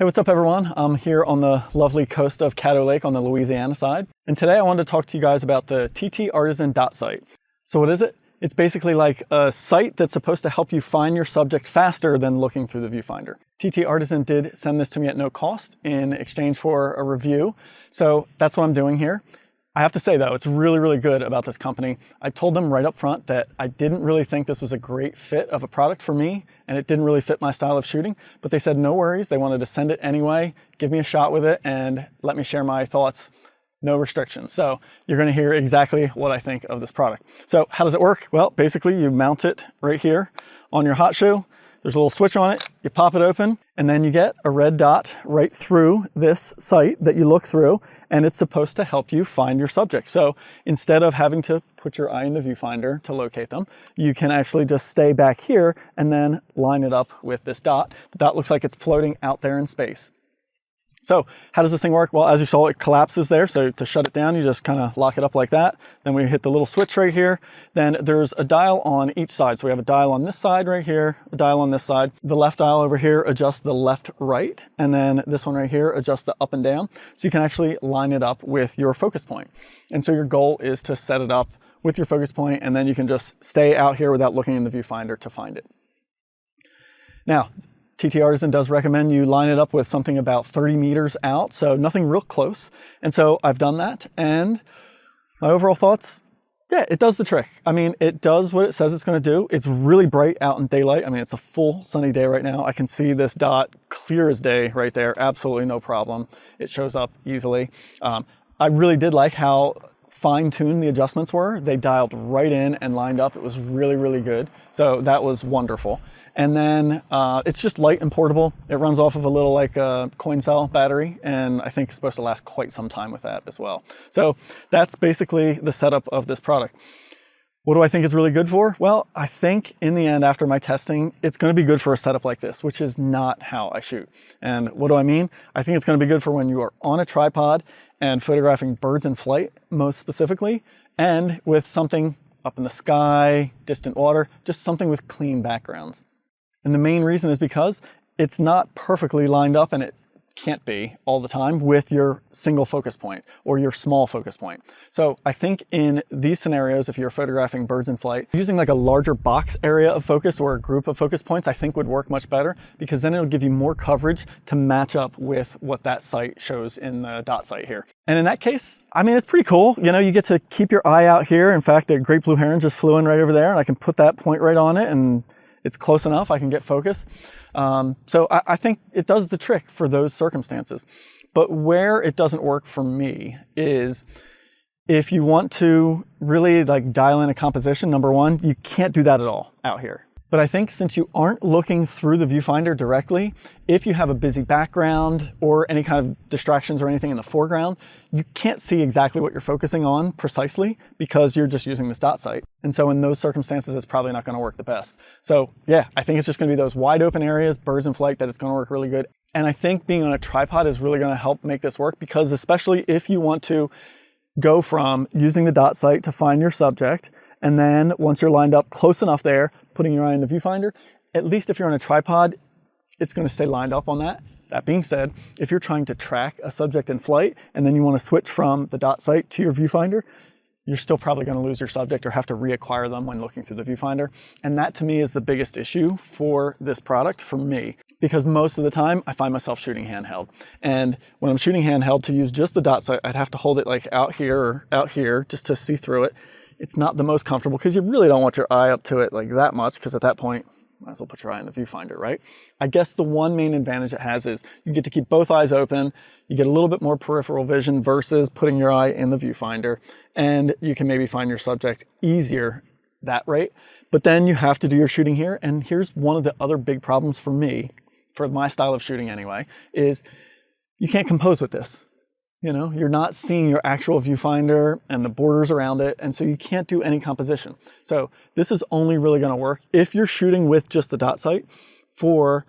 Hey, what's up everyone? I'm here on the lovely coast of Caddo Lake on the Louisiana side. And today I wanted to talk to you guys about the TT Artisan dot sight. So what is it? It's basically like a sight that's supposed to help you find your subject faster than looking through the viewfinder. TT Artisan did send this to me at no cost in exchange for a review. So that's what I'm doing here. I have to say though, it's really good about this company. I told them right up front that I didn't really think this was a great fit of a product for me, and it didn't really fit my style of shooting, but they said no worries. They wanted to send it anyway, give me a shot with it, and let me share my thoughts. No restrictions. So you're going to hear exactly what I think of this product. So how does it work? Well, basically you mount it right here on your hot shoe. There's a little switch on it, you pop it open, and then you get a red dot right through this sight that you look through, and it's supposed to help you find your subject. So instead of having to put your eye in the viewfinder to locate them, you can actually just stay back here and then line it up with this dot. The dot looks like it's floating out there in space. So how does this thing work? Well, as you saw, it collapses there. So to shut it down, you just kind of lock it up like that. Then we hit the little switch right here. Then there's a dial on each side. So we have a dial on this side right here, a dial on this side. The left dial over here adjusts the left, right. And then this one right here adjusts the up and down. So you can actually line it up with your focus point. And so your goal is to set it up with your focus point, and then you can just stay out here without looking in the viewfinder to find it. Now, TT Artisan does recommend you line it up with something about 30 meters out, so nothing real close. And so I've done that, and my overall thoughts, yeah, it does the trick. I mean, it does what it says it's going to do. It's really bright out in daylight. I mean, it's a full sunny day right now. I can see this dot clear as day right there. Absolutely no problem. It shows up easily. I really did like how fine-tuned the adjustments were. They dialed right in and lined up. It was really good. So that was wonderful. And then it's just light and portable. It runs off of a little like coin cell battery, and I think it's supposed to last quite some time with that as well. So that's basically the setup of this product. What do I think it's really good for? Well, I think in the end, after my testing, it's going to be good for a setup like this, which is not how I shoot. And what do I mean? I think it's going to be good for when you are on a tripod and photographing birds in flight, most specifically, and with something up in the sky, distant water, just something with clean backgrounds. And the main reason is because it's not perfectly lined up, and it can't be all the time with your single focus point or your small focus point. So I think in these scenarios, if you're photographing birds in flight, using like a larger box area of focus or a group of focus points, I think would work much better, because then it'll give you more coverage to match up with what that sight shows in the dot sight here. And in that case, I mean, it's pretty cool. You know, you get to keep your eye out here. In fact, a great blue heron just flew in right over there, and I can put that point right on it, and it's close enough, I can get focus. So I think it does the trick for those circumstances. But where it doesn't work for me is if you want to really like dial in a composition, number one, you can't do that at all out here. But I think since you aren't looking through the viewfinder directly, if you have a busy background or any kind of distractions or anything in the foreground, you can't see exactly what you're focusing on precisely because you're just using this dot sight. And so in those circumstances, it's probably not going to work the best. So yeah, I think it's just going to be those wide open areas, birds in flight, that it's going to work really good. And I think being on a tripod is really going to help make this work, because especially if you want to go from using the dot sight to find your subject, and then once you're lined up close enough there, putting your eye in the viewfinder, at least if you're on a tripod, it's going to stay lined up on that. That being said, if you're trying to track a subject in flight and then you want to switch from the dot sight to your viewfinder, you're still probably going to lose your subject or have to reacquire them when looking through the viewfinder. And that to me is the biggest issue for this product for me, because most of the time I find myself shooting handheld. And when I'm shooting handheld, to use just the dot sight, I'd have to hold it like out here or out here just to see through it. It's not the most comfortable because you really don't want your eye up to it like that much, because at that point, might as well put your eye in the viewfinder, right? I guess the one main advantage it has is you get to keep both eyes open. You get a little bit more peripheral vision versus putting your eye in the viewfinder, and you can maybe find your subject easier that way. But then you have to do your shooting here. And here's one of the other big problems for me, for my style of shooting anyway, is you can't compose with this. You know, you're not seeing your actual viewfinder and the borders around it, and so you can't do any composition. So this is only really going to work if you're shooting with just the dot sight for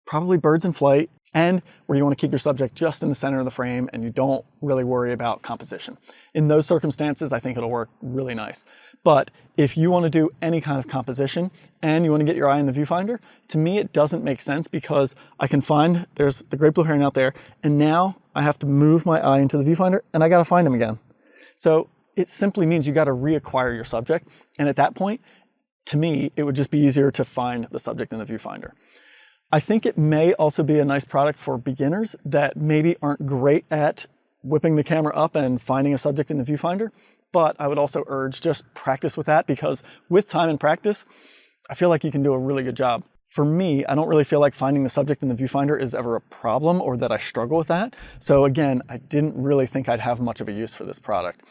probably birds in flight, and where you want to keep your subject just in the center of the frame and you don't really worry about composition. In those circumstances, I think it'll work really nice. But if you want to do any kind of composition and you want to get your eye in the viewfinder, to me it doesn't make sense, because I can find there's the great blue heron out there, and now I have to move my eye into the viewfinder and I got to find him again. So it simply means you got to reacquire your subject, and at that point, to me, it would just be easier to find the subject in the viewfinder. I think it may also be a nice product for beginners that maybe aren't great at whipping the camera up and finding a subject in the viewfinder, but I would also urge just practice with that, because with time and practice, I feel like you can do a really good job. For me, I don't really feel like finding the subject in the viewfinder is ever a problem or that I struggle with that. So again, I didn't really think I'd have much of a use for this product.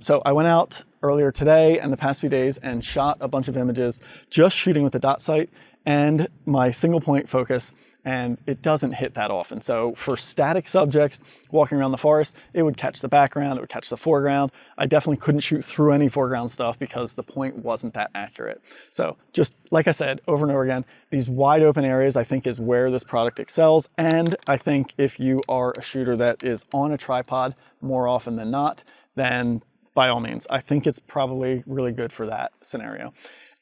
So I went out earlier today and the past few days and shot a bunch of images just shooting with the dot sight and my single point focus, and it doesn't hit that often. So for static subjects walking around the forest, it would catch the background, it would catch the foreground. I definitely couldn't shoot through any foreground stuff because the point wasn't that accurate. So just like I said, over and over again, these wide open areas I think is where this product excels. And I think if you are a shooter that is on a tripod more often than not, then by all means, I think it's probably really good for that scenario.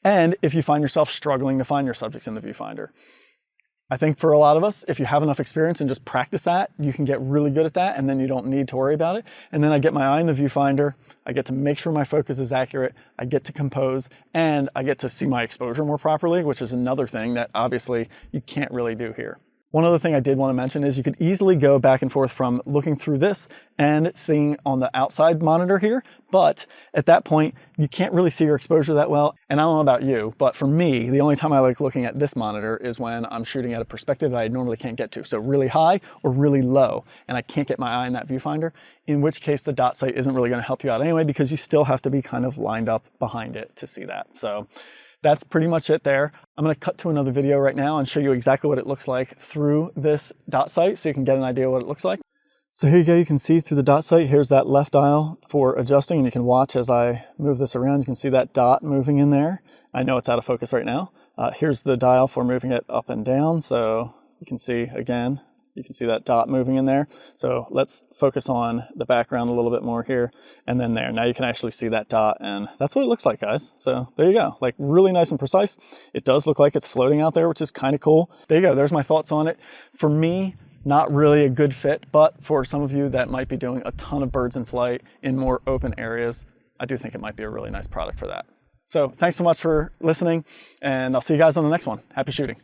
And if you find yourself struggling to find your subjects in the viewfinder, I think for a lot of us, if you have enough experience and just practice that, you can get really good at that, and then you don't need to worry about it. And then I get my eye in the viewfinder, I get to make sure my focus is accurate, I get to compose, and I get to see my exposure more properly, which is another thing that obviously you can't really do here. One other thing I did want to mention is you could easily go back and forth from looking through this and seeing on the outside monitor here, but at that point, you can't really see your exposure that well. And I don't know about you, but for me, the only time I like looking at this monitor is when I'm shooting at a perspective that I normally can't get to. So really high or really low, and I can't get my eye in that viewfinder, in which case the dot sight isn't really going to help you out anyway, because you still have to be kind of lined up behind it to see that. So that's pretty much it there. I'm going to cut to another video right now and show you exactly what it looks like through this dot sight so you can get an idea what it looks like. So here you go, you can see through the dot sight, here's that left dial for adjusting, and you can watch as I move this around. You can see that dot moving in there. I know it's out of focus right now. Here's the dial for moving it up and down. So you can see again, you can see that dot moving in there. So let's focus on the background a little bit more here, and then there. Now you can actually see that dot, and that's what it looks like, guys. So there you go, like really nice and precise. It does look like it's floating out there, which is kind of cool. There you go, there's my thoughts on it. For me, not really a good fit, but for some of you that might be doing a ton of birds in flight in more open areas, I do think it might be a really nice product for that. So thanks so much for listening, and I'll see you guys on the next one. Happy shooting.